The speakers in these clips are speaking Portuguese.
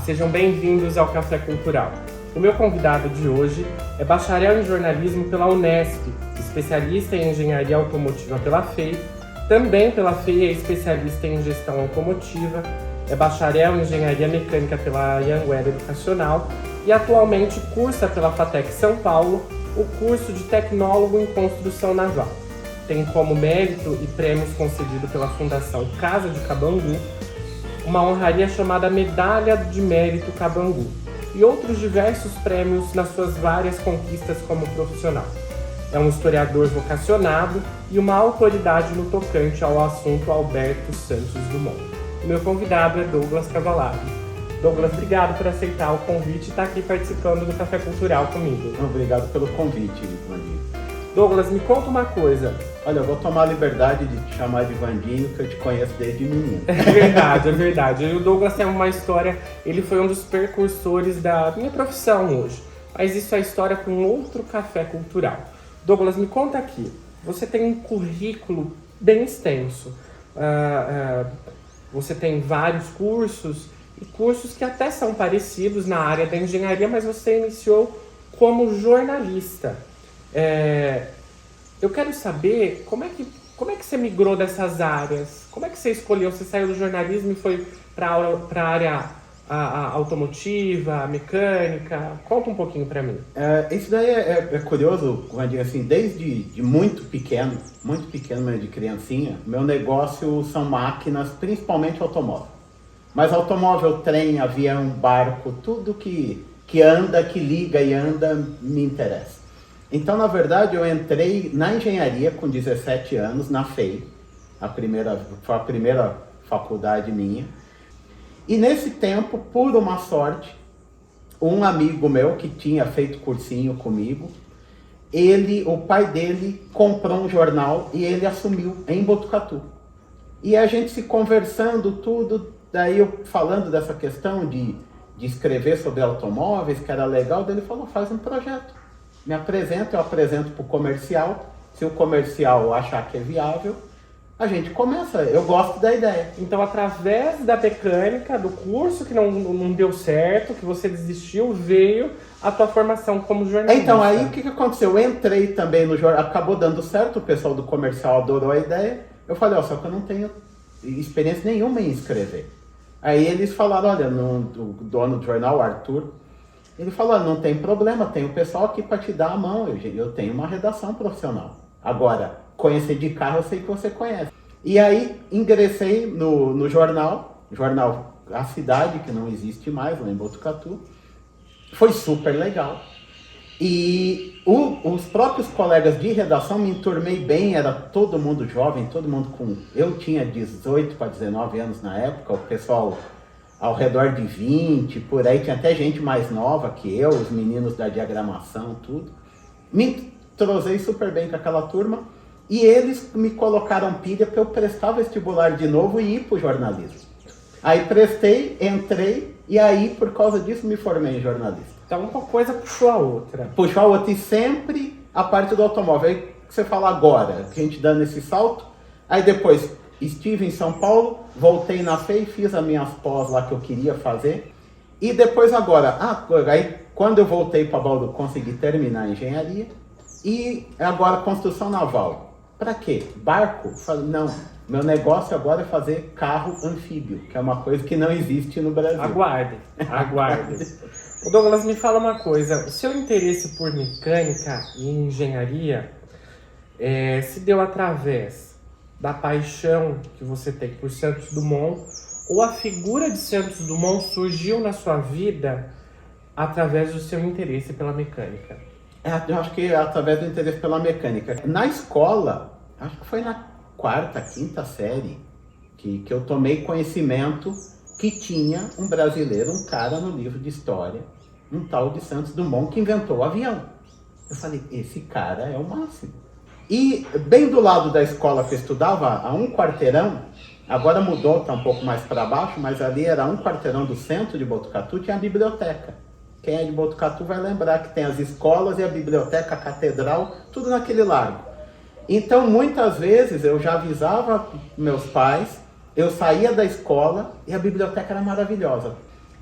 sejam bem-vindos ao Café Cultural. O meu convidado de hoje é bacharel em jornalismo pela Unesp, especialista em engenharia automotiva pela FEI, também pela FEI é especialista em gestão automotiva, é bacharel em engenharia mecânica pela Anhanguera Educacional e atualmente cursa pela FATEC São Paulo o curso de tecnólogo em construção naval. Tem como mérito e prêmios concedido pela Fundação Casa de Cabangu uma honraria chamada Medalha de Mérito Cabangu e outros diversos prêmios nas suas várias conquistas como profissional. É um historiador vocacionado e uma autoridade no tocante ao assunto Alberto Santos Dumont. O meu convidado é Douglas Cavalari. Douglas, obrigado por aceitar o convite e estar aqui participando do Café Cultural comigo. Obrigado pelo convite, Vandinho. Douglas, me conta uma coisa. Olha, eu vou tomar a liberdade de te chamar de Vandinho, que eu te conheço desde menino. É verdade, é verdade. O Douglas tem uma história, ele foi um dos precursores da minha profissão hoje. Mas isso é história com outro Café Cultural. Douglas, me conta aqui. Você tem um currículo bem extenso. Você tem vários cursos, e cursos que até são parecidos na área da engenharia, mas você iniciou como jornalista. Eu quero saber como é que você migrou dessas áreas, como é que você escolheu, você saiu do jornalismo e foi para a área automotiva, mecânica? Conta um pouquinho para mim. Isso daí é curioso, Vandinho, assim, desde muito pequeno, mesmo de criancinha, meu negócio são máquinas, principalmente automóvel. Mas automóvel, trem, avião, barco, tudo que anda, que liga e anda, me interessa. Então, na verdade, eu entrei na engenharia com 17 anos, na FEI, foi a primeira faculdade minha. E nesse tempo, por uma sorte, um amigo meu que tinha feito cursinho comigo, o pai dele comprou um jornal e ele assumiu em Botucatu. E a gente se conversando tudo, daí eu falando dessa questão de escrever sobre automóveis, que era legal, daí ele falou, faz um projeto. Me apresenta, eu apresento para o comercial. Se o comercial achar que é viável, a gente começa. Eu gosto da ideia. Então, através da mecânica, do curso que não deu certo, que você desistiu, veio a tua formação como jornalista. Então, aí o que aconteceu? Eu entrei também no jornal, acabou dando certo, o pessoal do comercial adorou a ideia. Eu falei, só que eu não tenho experiência nenhuma em escrever. Aí eles falaram, olha, o dono do jornal, o Arthur, ele falou, não tem problema, tem o pessoal aqui para te dar a mão, eu tenho uma redação profissional. Agora, conhecer de carro eu sei que você conhece. E aí ingressei no jornal A Cidade, que não existe mais, lá em Botucatu. Foi super legal. E os próprios colegas de redação me enturmei bem, era todo mundo jovem, todo mundo Eu tinha 18 para 19 anos na época, o pessoal ao redor de 20, por aí, tinha até gente mais nova que eu, os meninos da diagramação, tudo. Me entrosei super bem com aquela turma e eles me colocaram pilha para eu prestar vestibular de novo e ir para o jornalismo. Aí prestei, entrei e aí, por causa disso, me formei em jornalista. Então, uma coisa puxou a outra. Puxou a outra e sempre a parte do automóvel. Aí que você fala agora, que a gente dando esse salto, aí depois estive em São Paulo, voltei na FEI, fiz as minhas pós lá que eu queria fazer. E depois agora, aí quando eu voltei para Bauru, consegui terminar a engenharia. E agora construção naval. Para quê? Barco? Falei, não, meu negócio agora é fazer carro anfíbio, que é uma coisa que não existe no Brasil. Aguarde. O Douglas, me fala uma coisa, o seu interesse por mecânica e engenharia se deu através da paixão que você tem por Santos Dumont, ou a figura de Santos Dumont surgiu na sua vida através do seu interesse pela mecânica? Eu acho que é através do interesse pela mecânica. Na escola, acho que foi na 4ª, 5ª série, que eu tomei conhecimento que tinha um brasileiro, um cara no livro de história, um tal de Santos Dumont, que inventou o avião. Eu falei, esse cara é o máximo. E bem do lado da escola que eu estudava, a um quarteirão, agora mudou, está um pouco mais para baixo, mas ali era um quarteirão do centro de Botucatu, tinha a biblioteca. Quem é de Botucatu vai lembrar que tem as escolas e a biblioteca, a catedral, tudo naquele largo. Então, muitas vezes, eu já avisava meus pais, eu saía da escola e a biblioteca era maravilhosa.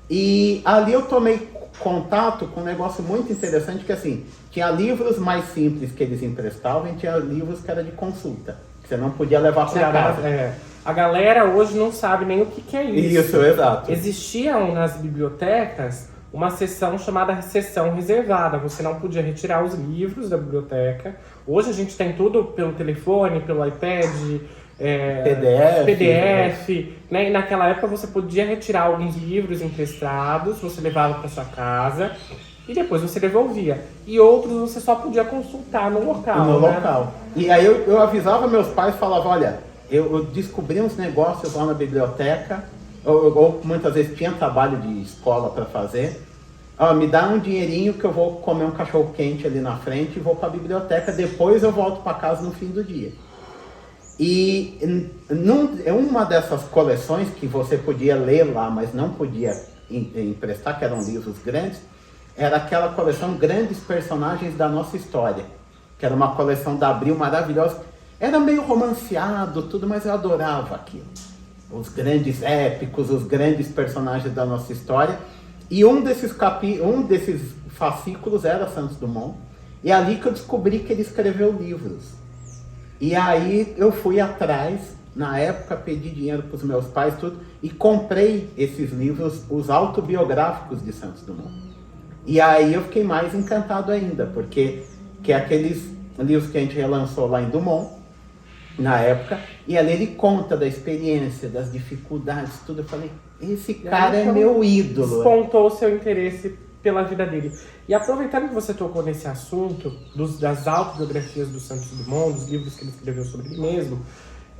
E ali eu tomei contato com um negócio muito interessante, que assim, tinha livros mais simples que eles emprestavam e tinha livros que era de consulta, que você não podia levar para casa. A galera hoje não sabe nem o que é isso. Isso, exato. Existiam nas bibliotecas uma seção chamada seção reservada. Você não podia retirar os livros da biblioteca. Hoje a gente tem tudo pelo telefone, pelo iPad, PDF, né? E naquela época você podia retirar alguns livros emprestados, você levava para sua casa e depois você devolvia. E outros você só podia consultar no local. No né? local. E aí eu avisava meus pais, falava, olha, eu descobri uns negócios lá na biblioteca, ou muitas vezes tinha trabalho de escola para fazer. Me dá um dinheirinho que eu vou comer um cachorro quente ali na frente e vou para a biblioteca, depois eu volto para casa no fim do dia. E uma dessas coleções que você podia ler lá, mas não podia emprestar, que eram livros grandes, era aquela coleção Grandes Personagens da Nossa História, que era uma coleção da Abril maravilhosa. Era meio romanceado, tudo, mas eu adorava aquilo. Os grandes épicos, os grandes personagens da nossa história. E um desses fascículos era Santos Dumont. E é ali que eu descobri que ele escreveu livros. E aí eu fui atrás, na época pedi dinheiro para os meus pais, tudo, e comprei esses livros, os autobiográficos de Santos Dumont. E aí eu fiquei mais encantado ainda, porque que é aqueles livros que a gente relançou lá em Dumont, na época, e ali ele conta da experiência, das dificuldades, tudo. Eu falei, esse cara é meu ídolo. Despontou o seu interesse pela vida dele. E aproveitando que você tocou nesse assunto, das autobiografias do Santos Dumont, dos livros que ele escreveu sobre ele mesmo,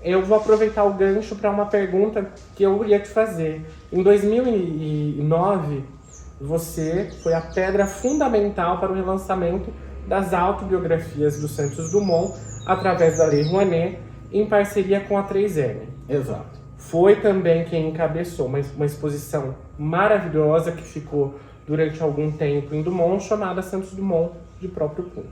eu vou aproveitar o gancho para uma pergunta que eu ia te fazer. Em 2009, você foi a pedra fundamental para o relançamento das autobiografias do Santos Dumont, através da Lei Rouanet, em parceria com a 3M. Exato. Foi também quem encabeçou uma exposição maravilhosa que ficou durante algum tempo em Dumont, chamada Santos Dumont de Próprio Punho.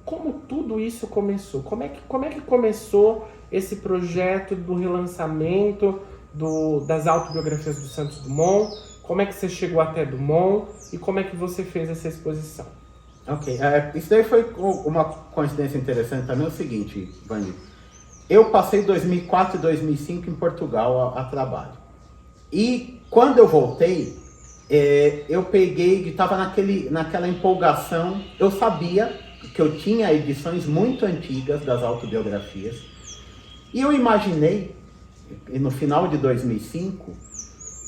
Como tudo isso começou? Como é que começou esse projeto do relançamento das autobiografias do Santos Dumont? Como é que você chegou até Dumont e como é que você fez essa exposição? Ok, isso daí foi uma coincidência interessante também, é o seguinte, Vandi. Eu passei 2004 e 2005 em Portugal a trabalho. E quando eu voltei, eu estava naquela empolgação, eu sabia que eu tinha edições muito antigas das autobiografias, e eu imaginei, no final de 2005,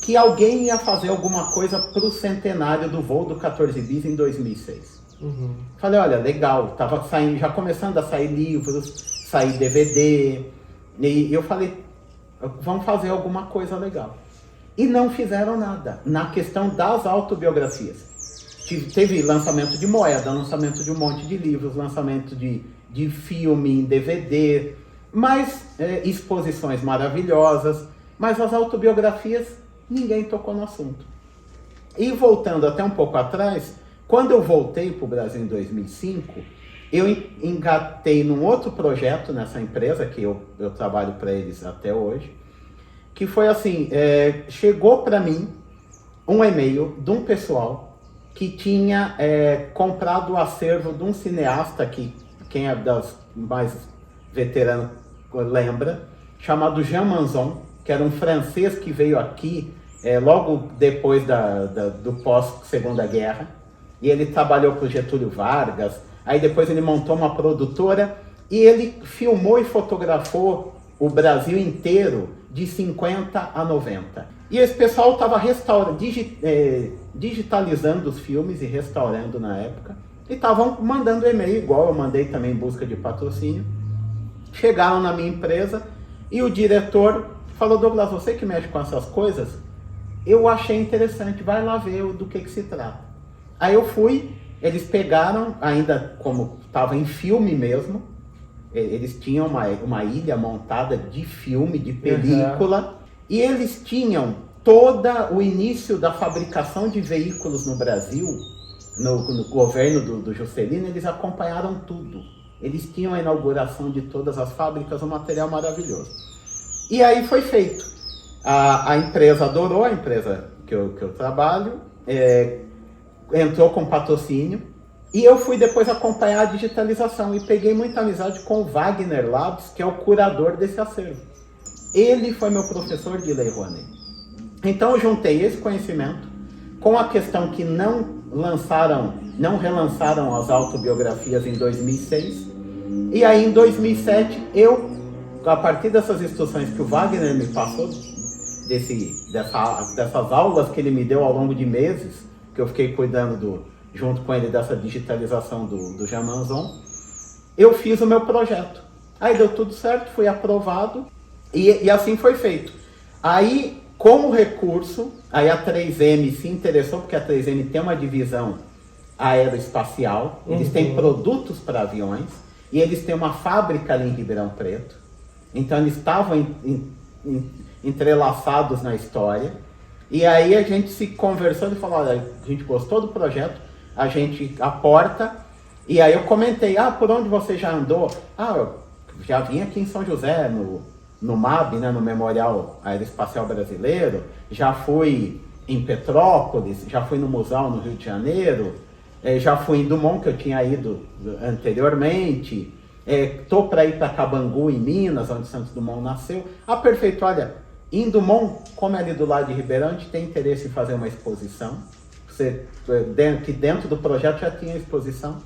que alguém ia fazer alguma coisa para o centenário do voo do 14 bis em 2006. Uhum. Falei, olha, legal, tava saindo, já começando a sair livros, sair DVD, e eu falei, vamos fazer alguma coisa legal. E não fizeram nada na questão das autobiografias. Teve lançamento de moeda, lançamento de um monte de livros, lançamento de filme em DVD, mas exposições maravilhosas, mas as autobiografias, ninguém tocou no assunto. E voltando até um pouco atrás, quando eu voltei para o Brasil em 2005, eu engatei num outro projeto nessa empresa, que eu trabalho para eles até hoje, que foi assim, chegou para mim um e-mail de um pessoal que tinha comprado o acervo de um cineasta, que quem é das mais veteranos lembra, chamado Jean Manzon, que era um francês que veio aqui logo depois do pós-Segunda Guerra, e ele trabalhou para o Getúlio Vargas, aí depois ele montou uma produtora, e ele filmou e fotografou o Brasil inteiro de 50 a 90. E esse pessoal estava digitalizando os filmes e restaurando na época, e estavam mandando e-mail, igual eu mandei também em busca de patrocínio. Chegaram na minha empresa, e o diretor falou, Douglas, você que mexe com essas coisas, eu achei interessante, vai lá ver do que se trata. Aí eu fui, eles pegaram, ainda como estava em filme mesmo, eles tinham uma ilha montada de filme, de película, e eles tinham todo o início da fabricação de veículos no Brasil, no governo do Juscelino, eles acompanharam tudo. Eles tinham a inauguração de todas as fábricas, um material maravilhoso. E aí foi feito. A empresa adorou, a empresa que eu trabalho, entrou com patrocínio, e eu fui depois acompanhar a digitalização e peguei muita amizade com o Wagner Labs, que é o curador desse acervo. Ele foi meu professor de Lei Rouanet. Então eu juntei esse conhecimento com a questão que não relançaram as autobiografias em 2006, e aí em 2007 a partir dessas instruções que o Wagner me passou, dessas aulas que ele me deu ao longo de meses, que eu fiquei cuidando junto com ele dessa digitalização do Germanzon, eu fiz o meu projeto. Aí deu tudo certo, fui aprovado e assim foi feito. Aí, como recurso, aí a 3M se interessou, porque a 3M tem uma divisão aeroespacial, eles têm produtos para aviões e eles têm uma fábrica ali em Ribeirão Preto. Então eles estavam entrelaçados na história. E aí a gente se conversou e falou, olha, a gente gostou do projeto, a gente aporta. E aí eu comentei, por onde você já andou? Eu já vim aqui em São José, no MAB, né, no Memorial Aeroespacial Brasileiro, já fui em Petrópolis, já fui no Museu no Rio de Janeiro, já fui em Dumont, que eu tinha ido anteriormente, estou para ir para Cabangu, em Minas, onde Santos Dumont nasceu. Perfeito, olha, em Dumont, como é ali do lado de Ribeirão, a gente tem interesse em fazer uma exposição, que dentro do projeto já tinha exposição.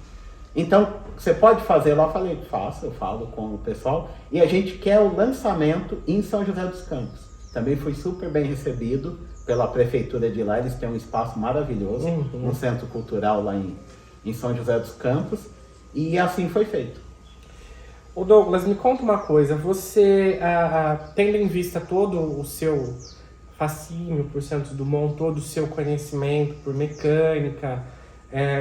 Então, você pode fazer lá? Eu falei, faço, eu falo com o pessoal. E a gente quer o lançamento em São José dos Campos. Também fui super bem recebido pela prefeitura de lá. Eles têm um espaço maravilhoso, um centro cultural lá em São José dos Campos. E assim foi feito. Ô Douglas, me conta uma coisa. Você, tendo em vista todo o seu fascínio por Santos Dumont, todo o seu conhecimento por mecânica,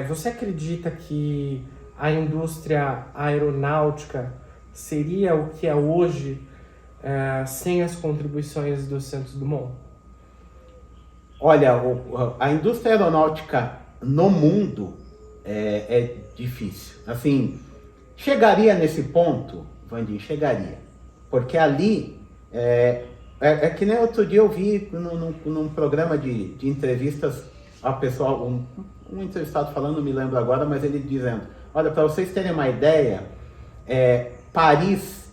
você acredita que a indústria aeronáutica seria o que é hoje sem as contribuições do Santos Dumont? Olha, a indústria aeronáutica no mundo é difícil. Assim, chegaria nesse ponto, Vandinho, chegaria. Porque ali, que nem outro dia eu vi num programa de entrevistas, a pessoa, um entrevistado falando, não me lembro agora, mas ele dizendo, olha, para vocês terem uma ideia, Paris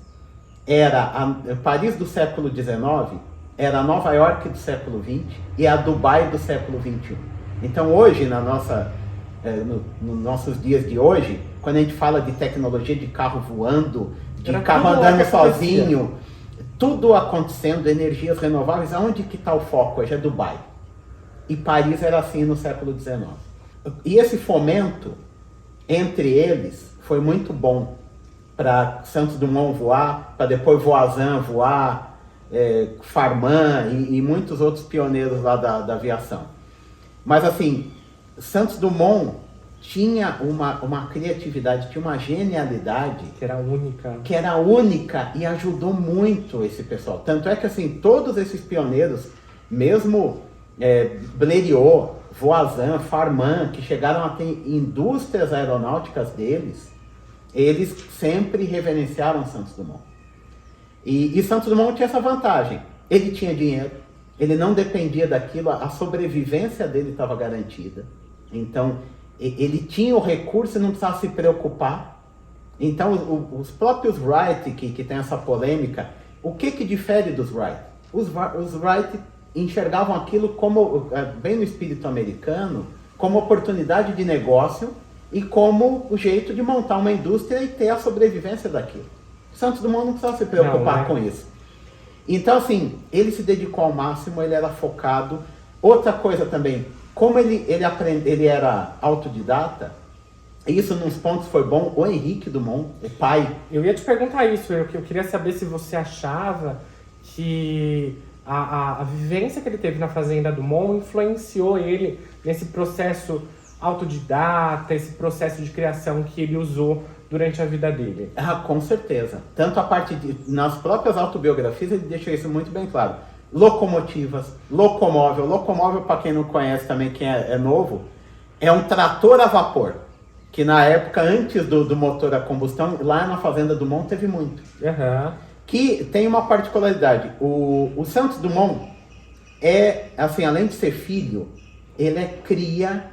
do século XIX era a Nova York do século XX e a Dubai do século XXI. Então hoje, nos nossos dias de hoje, quando a gente fala de tecnologia de carro voando, de carro andando sozinho, tudo acontecendo, energias renováveis, aonde que está o foco hoje? É Dubai. E Paris era assim no século XIX. E esse fomento entre eles foi muito bom para Santos Dumont voar, para depois Voisin voar, Farman e muitos outros pioneiros lá da aviação. Mas assim, Santos Dumont tinha uma criatividade, tinha uma genialidade que era única e ajudou muito esse pessoal. Tanto é que assim, todos esses pioneiros, mesmo Blériot, Voisin, Farman, que chegaram a ter indústrias aeronáuticas deles, eles sempre reverenciaram Santos Dumont. E Santos Dumont tinha essa vantagem. Ele tinha dinheiro, ele não dependia daquilo, a sobrevivência dele estava garantida. Então, ele tinha o recurso e não precisava se preocupar. Então, os próprios Wright, que tem essa polêmica, o que difere dos Wright? Os Wright enxergavam aquilo como, bem no espírito americano, como oportunidade de negócio e como o jeito de montar uma indústria e ter a sobrevivência daquilo. Santos Dumont não precisava se preocupar com isso. Então, assim, ele se dedicou ao máximo, ele era focado. Outra coisa também, como ele era autodidata, isso nos pontos foi bom, o Henrique Dumont, o pai... Eu ia te perguntar isso, eu queria saber se você achava que a vivência que ele teve na Fazenda Dumont influenciou ele nesse processo autodidata, esse processo de criação que ele usou durante a vida dele. Com certeza. Tanto a parte nas próprias autobiografias ele deixa isso muito bem claro. Locomotivas, locomóvel para quem não conhece também, quem é novo, é um trator a vapor, que na época, antes do motor a combustão, lá na Fazenda Dumont teve muito. Uhum. Que tem uma particularidade, o Santos Dumont, assim, além de ser filho, ele é cria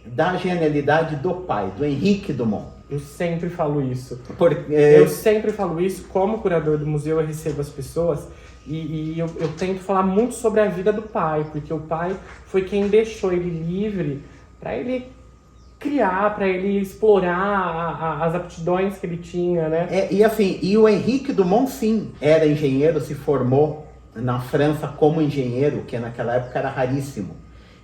da genialidade do pai, do Henrique Dumont. Eu sempre falo isso. Porque, Eu sempre falo isso, como curador do museu, eu recebo as pessoas e eu tento falar muito sobre a vida do pai, porque o pai foi quem deixou ele livre para ele criar, para ele explorar as aptidões que ele tinha, né? E o Henrique Dumont, sim, era engenheiro, se formou na França como engenheiro, que naquela época era raríssimo.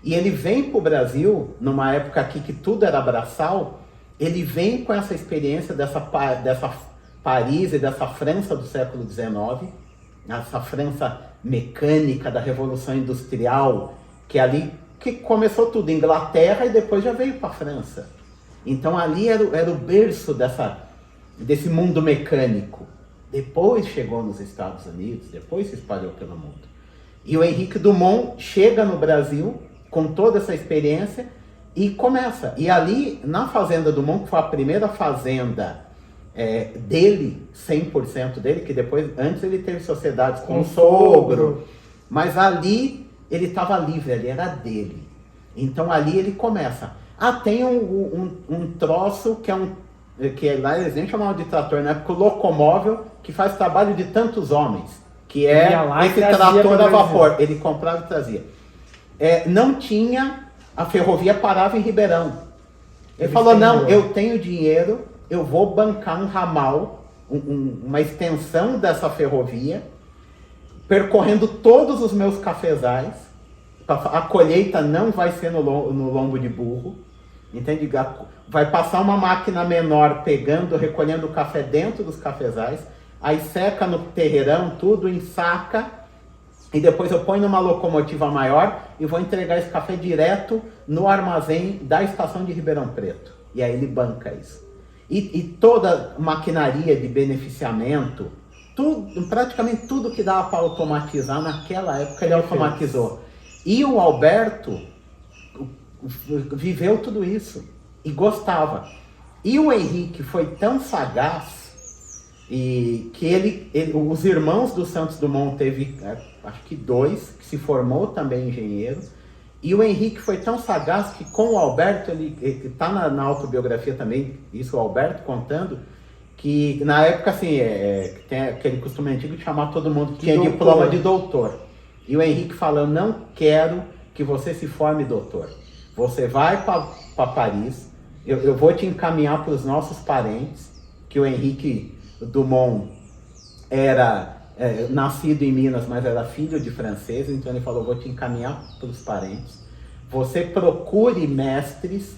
E ele vem para o Brasil, numa época aqui que tudo era braçal, ele vem com essa experiência dessa Paris e dessa França do século XIX, essa França mecânica da Revolução Industrial, que ali que começou tudo, Inglaterra, e depois já veio para a França. Então ali era o berço desse mundo mecânico. Depois chegou nos Estados Unidos, depois se espalhou pelo mundo. E o Henrique Dumont chega no Brasil com toda essa experiência e começa. E ali, na Fazenda Dumont, que foi a primeira fazenda dele, 100% dele, que depois, antes ele teve sociedades com o sogro, mas ali ele estava livre, ali era dele. Então ali ele começa. Tem um troço que lá eles nem chamavam de trator, na época, o locomóvel, que faz trabalho de tantos homens, que é esse trator a vapor. Ele comprava e trazia. Não tinha, a ferrovia parava em Ribeirão. Ele falou, não, eu tenho dinheiro, eu vou bancar um ramal, uma extensão dessa ferrovia, percorrendo todos os meus cafezais. A colheita não vai ser no lombo de burro, entende? Vai passar uma máquina menor recolhendo o café dentro dos cafezais, aí seca no terreirão, tudo ensaca, e depois eu ponho numa locomotiva maior e vou entregar esse café direto no armazém da estação de Ribeirão Preto. E aí ele banca isso. E toda maquinaria de beneficiamento, praticamente tudo que dava para automatizar naquela época ele automatizou. E o Alberto viveu tudo isso e gostava. E o Henrique foi tão sagaz e que os irmãos do Santos Dumont teve, acho que 2, que se formou também engenheiro. E o Henrique foi tão sagaz que com o Alberto, ele está na autobiografia também, isso o Alberto contando, que na época assim, tem aquele costume antigo de chamar todo mundo que tinha diploma de doutor. E o Henrique falou, não quero que você se forme doutor. Você vai para Paris, eu vou te encaminhar para os nossos parentes, que o Henrique Dumont era nascido em Minas, mas era filho de francês, então ele falou, vou te encaminhar para os parentes. Você procure mestres,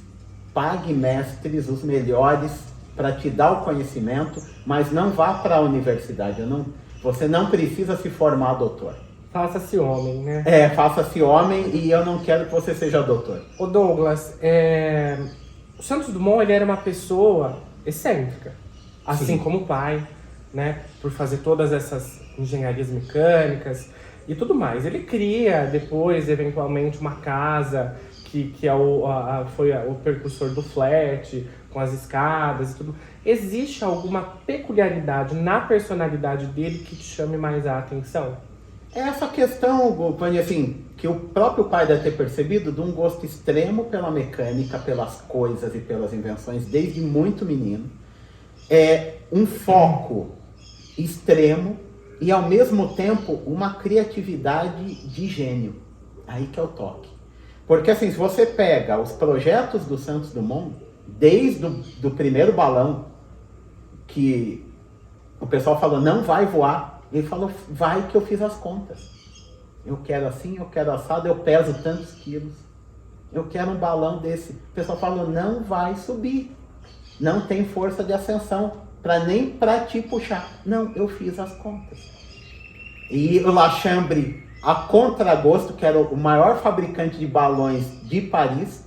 pague mestres, os melhores, para te dar o conhecimento, mas não vá para a universidade. Você não precisa se formar doutor. Faça-se homem, né? Faça-se homem e eu não quero que você seja doutor. Ô Douglas, o Santos Dumont ele era uma pessoa excêntrica, assim Sim. como o pai, né? Por fazer todas essas engenharias mecânicas e tudo mais. Ele cria depois, eventualmente, uma casa que foi o precursor do flat, com as escadas e tudo. Existe alguma peculiaridade na personalidade dele que te chame mais a atenção? Essa questão, assim, que o próprio pai deve ter percebido, de um gosto extremo pela mecânica, pelas coisas e pelas invenções, desde muito menino. Um foco extremo e, ao mesmo tempo, uma criatividade de gênio. Aí que é o toque. Porque, assim, se você pega os projetos do Santos Dumont, desde do primeiro balão, que o pessoal falou, não vai voar. Ele falou, vai que eu fiz as contas. Eu quero assim, eu quero assado, eu peso tantos quilos. Eu quero um balão desse. O pessoal falou, não vai subir. Não tem força de ascensão, nem para te puxar. Não, eu fiz as contas. E o Lachambre, a contragosto, que era o maior fabricante de balões de Paris,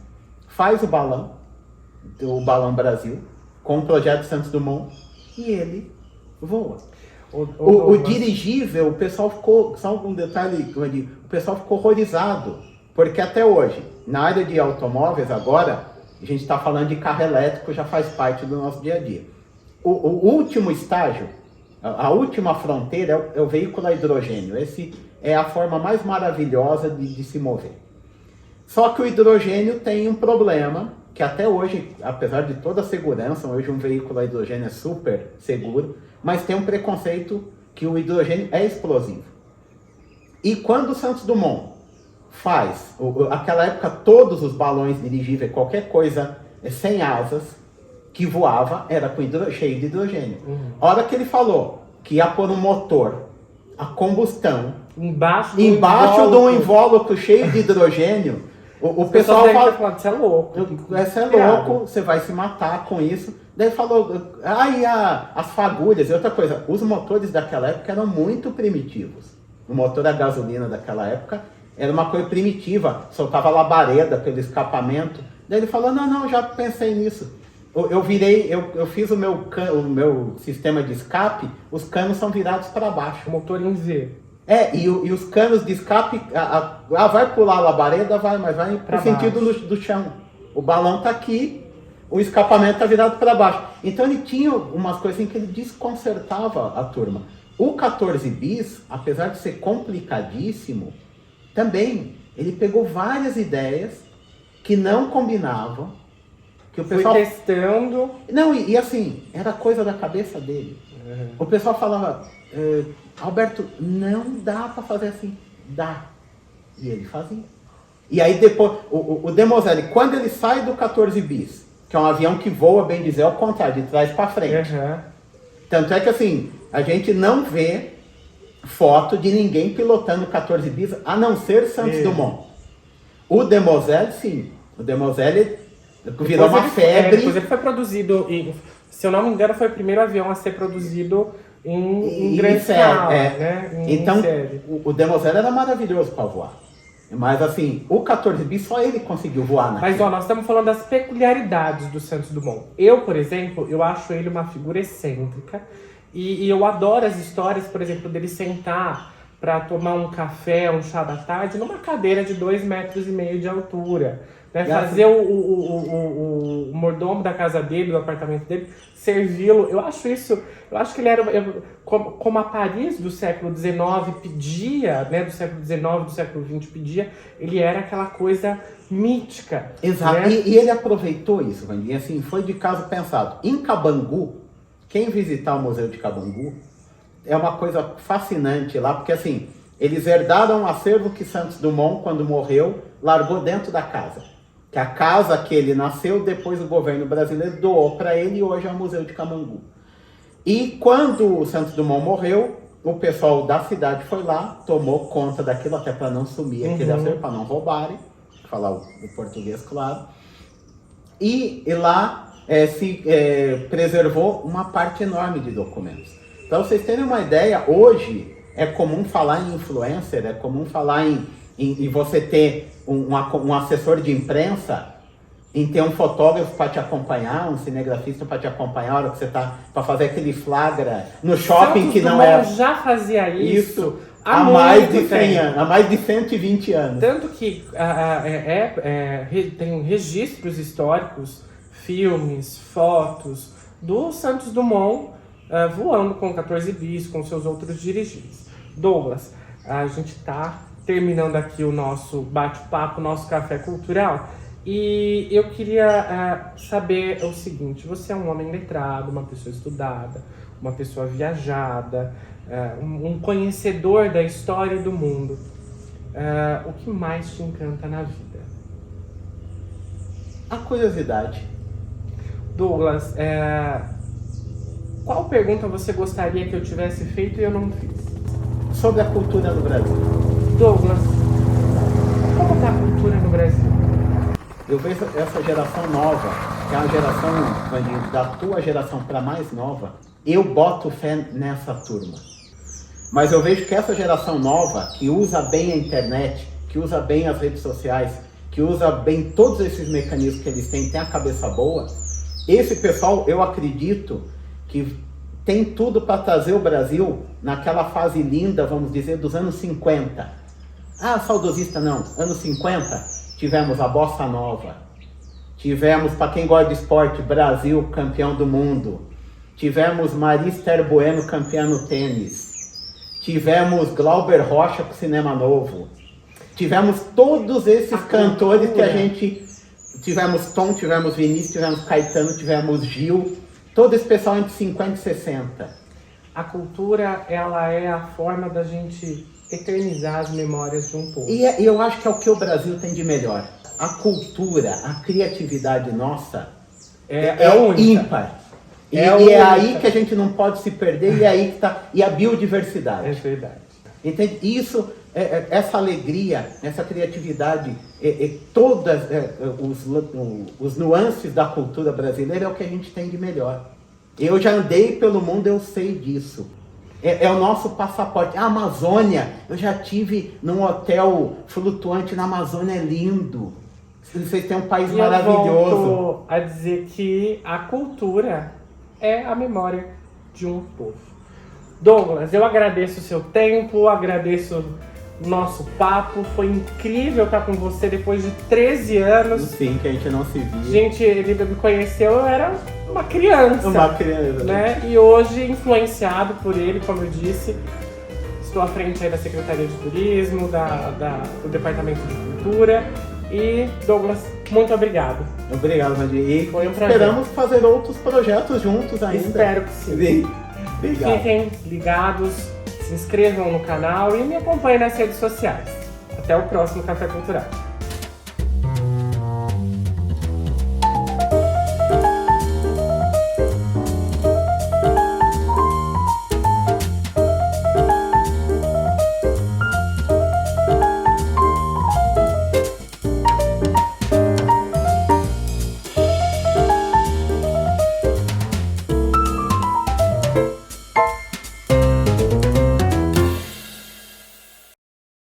faz o Balão Brasil, com o projeto Santos Dumont, e ele voa. O dirigível, o pessoal ficou, só um detalhe, o pessoal ficou horrorizado, porque até hoje, na área de automóveis agora, a gente está falando de carro elétrico, já faz parte do nosso dia a dia. O último estágio, a última fronteira é o veículo a hidrogênio. Esse é a forma mais maravilhosa de se mover. Só que o hidrogênio tem um problema, que até hoje, apesar de toda a segurança, hoje um veículo a hidrogênio é super seguro, mas tem um preconceito que o hidrogênio é explosivo. E quando o Santos Dumont faz, aquela época todos os balões dirigíveis, qualquer coisa sem asas, que voava, era com cheio de hidrogênio. A hora que ele falou que ia pôr um motor a combustão embaixo de um invólucro cheio de hidrogênio, o pessoal fala, você é louco. Você é louco, você vai se matar com isso. Daí falou, as fagulhas e outra coisa, os motores daquela época eram muito primitivos. O motor a gasolina daquela época era uma coisa primitiva, soltava labareda pelo escapamento. Daí ele falou, não, já pensei nisso. Eu fiz o meu sistema de escape, os canos são virados para baixo. O motor em V. E os canos de escape, vai pular a labareda, mas vai no sentido do chão. O balão tá aqui, o escapamento tá virado para baixo. Então ele tinha umas coisas em que ele desconcertava a turma. O 14 bis, apesar de ser complicadíssimo, também ele pegou várias ideias que não combinavam, que o pessoal foi testando. Não, e assim, era coisa da cabeça dele. O pessoal falava, Alberto, não dá para fazer assim. Dá. E ele fazia. E aí depois, o Demoiselle, quando ele sai do 14 bis, que é um avião que voa, bem dizer, ao contrário, de trás para frente. Tanto é que assim, a gente não vê foto de ninguém pilotando 14 bis, a não ser Santos Dumont. O Demoiselle, sim. O Demoiselle virou uma febre. Depois ele foi produzido, se eu não me engano, foi o primeiro avião a ser produzido em grande escala, né? Então, o Demoiselle era maravilhoso para voar. Mas assim, o 14 bis só ele conseguiu voar naquilo. Mas nós estamos falando das peculiaridades do Santos Dumont. Eu, por exemplo, eu acho ele uma figura excêntrica. E eu adoro as histórias, por exemplo, dele sentar para tomar um café, um chá da tarde, numa cadeira de 2,5 metros de altura. Né? Fazer o mordomo da casa dele, do apartamento dele, servi-lo. Eu acho que ele era, como a Paris do século XIX pedia, né, do século XIX, do século XX pedia, ele era aquela coisa mítica. Exato, né? E ele aproveitou isso, Vandinha, assim, foi de caso pensado. Em Cabangu, quem visitar o Museu de Cabangu, é uma coisa fascinante lá, porque assim, eles herdaram um acervo que Santos Dumont, quando morreu, largou dentro da casa. Que a casa que ele nasceu, depois o governo brasileiro doou para ele e hoje é o Museu de Cabangu. E quando o Santos Dumont morreu, o pessoal da cidade foi lá, tomou conta daquilo, até para não sumir aquele acervo, para não roubarem, falar o português, claro. E lá se preservou uma parte enorme de documentos. Para vocês terem uma ideia, hoje é comum falar em influencer, é comum falar em você ter um assessor de imprensa, em ter um fotógrafo para te acompanhar, um cinegrafista para te acompanhar, a hora que você está para fazer aquele flagra no shopping Santos que não Dumont é... já fazia isso há mais de 100 anos, há mais de 120 anos. Tanto que tem registros históricos, filmes, fotos do Santos Dumont voando com 14 bis, com seus outros dirigíveis. Douglas, a gente está terminando aqui o nosso bate-papo, nosso café cultural, e eu queria saber o seguinte: você é um homem letrado, uma pessoa estudada, uma pessoa viajada, um conhecedor da história do mundo. O que mais te encanta na vida? A curiosidade. Douglas, qual pergunta você gostaria que eu tivesse feito e eu não fiz? Sobre a cultura no Brasil. Douglas, como está a cultura no Brasil? Eu vejo essa geração nova, que é uma geração, da tua geração para mais nova, eu boto fé nessa turma. Mas eu vejo que essa geração nova, que usa bem a internet, que usa bem as redes sociais, que usa bem todos esses mecanismos que eles têm a cabeça boa, esse pessoal, eu acredito que tem tudo para trazer o Brasil naquela fase linda, vamos dizer, dos anos 50. Saudosista não, anos 50, tivemos a Bossa Nova, tivemos, para quem gosta de esporte, Brasil campeão do mundo, tivemos Maria Esther Bueno campeã no tênis, tivemos Glauber Rocha com Cinema Novo, tivemos todos esses cantores que a gente... Tivemos Tom, tivemos Vinícius, tivemos Caetano, tivemos Gil, todo esse pessoal entre 50 e 60. A cultura, ela é a forma da gente eternizar as memórias de um povo. E eu acho que é o que o Brasil tem de melhor. A cultura, a criatividade nossa é única. ímpar. E é aí que a gente não pode se perder, e é aí que está. E a biodiversidade. É verdade. Entende? Isso, essa alegria, essa criatividade, todas os nuances da cultura brasileira é o que a gente tem de melhor. Eu já andei pelo mundo, eu sei disso. É o nosso passaporte. A Amazônia, eu já tive num hotel flutuante na Amazônia, é lindo. Vocês têm um país maravilhoso. Eu volto a dizer que a cultura é a memória de um povo. Douglas, eu agradeço o seu tempo, agradeço o nosso papo. Foi incrível estar com você depois de 13 anos. Sim, que a gente não se via. Gente, ele me conheceu, eu era uma criança. Uma criança. Né? E hoje, influenciado por ele, como eu disse, estou à frente aí da Secretaria de Turismo, do Departamento de Cultura. E, Douglas, muito obrigado. Obrigado, Mandir. E foi um prazer. Esperamos fazer outros projetos juntos ainda. Espero que sim. Obrigado. Fiquem ligados, se inscrevam no canal e me acompanhem nas redes sociais. Até o próximo Café Cultural.